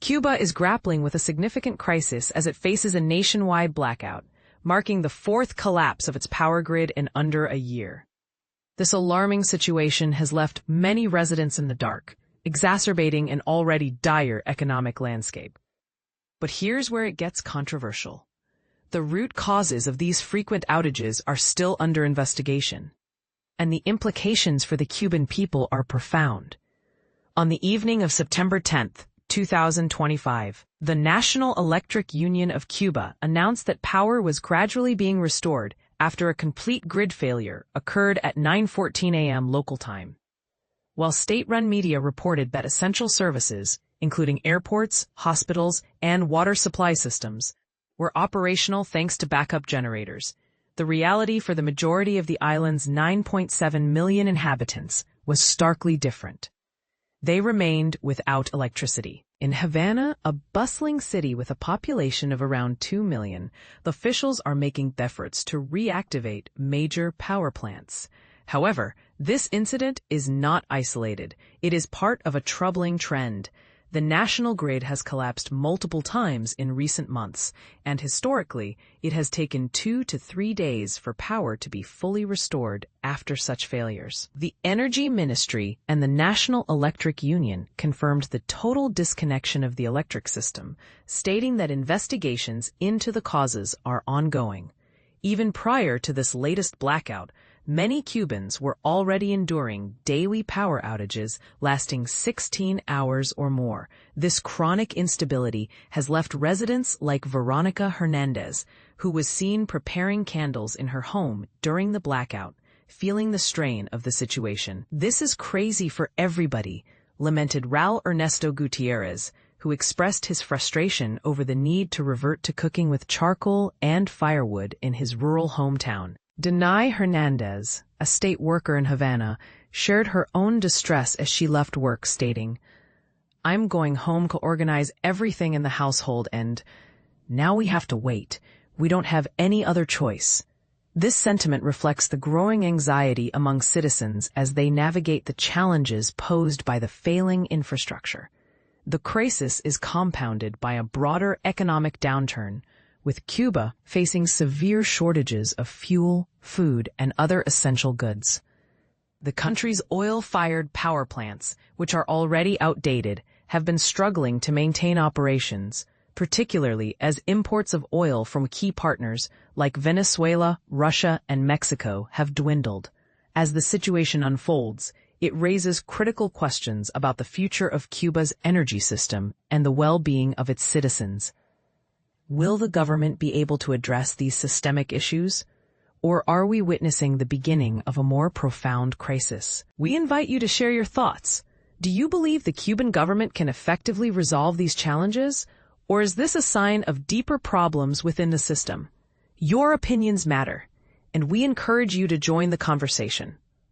Cuba is grappling with a significant crisis as it faces a nationwide blackout, marking the fourth collapse of its power grid in under a year. This alarming situation has left many residents in the dark, exacerbating an already dire economic landscape. But here's where it gets controversial. The root causes of these frequent outages are still under investigation, and the implications for the Cuban people are profound. On the evening of September 10th, 2025, the National Electric Union of Cuba announced that power was gradually being restored after a complete grid failure occurred at 9:14 a.m. local time. While state-run media reported that essential services, including airports, hospitals, and water supply systems, were operational thanks to backup generators, the reality for the majority of the island's 9.7 million inhabitants was starkly different. They remained without electricity. In Havana, a bustling city with a population of around 2 million, the officials are making efforts to reactivate major power plants. However, this incident is not isolated. It is part of a troubling trend. The national grid has collapsed multiple times in recent months, and historically, it has taken 2 to 3 days for power to be fully restored after such failures. The Energy Ministry and the National Electric Union confirmed the total disconnection of the electric system, stating that investigations into the causes are ongoing. Even prior to this latest blackout, many Cubans were already enduring daily power outages lasting 16 hours or more. This chronic instability has left residents like Veronica Hernandez, who was seen preparing candles in her home during the blackout, feeling the strain of the situation. "This is crazy for everybody," lamented Raul Ernesto Gutierrez, who expressed his frustration over the need to revert to cooking with charcoal and firewood in his rural hometown. Denai Hernandez, a state worker in Havana, shared her own distress as she left work, stating, "I'm going home to organize everything in the household and now we have to wait. We don't have any other choice." This sentiment reflects the growing anxiety among citizens as they navigate the challenges posed by the failing infrastructure. The crisis is compounded by a broader economic downturn, with Cuba facing severe shortages of fuel, food, and other essential goods. The country's oil-fired power plants, which are already outdated, have been struggling to maintain operations, particularly as imports of oil from key partners like Venezuela, Russia, and Mexico have dwindled. As the situation unfolds, it raises critical questions about the future of Cuba's energy system and the well-being of its citizens. Will the government be able to address these systemic issues? Or are we witnessing the beginning of a more profound crisis? We invite you to share your thoughts. Do you believe the Cuban government can effectively resolve these challenges? Or is this a sign of deeper problems within the system? Your opinions matter, and we encourage you to join the conversation.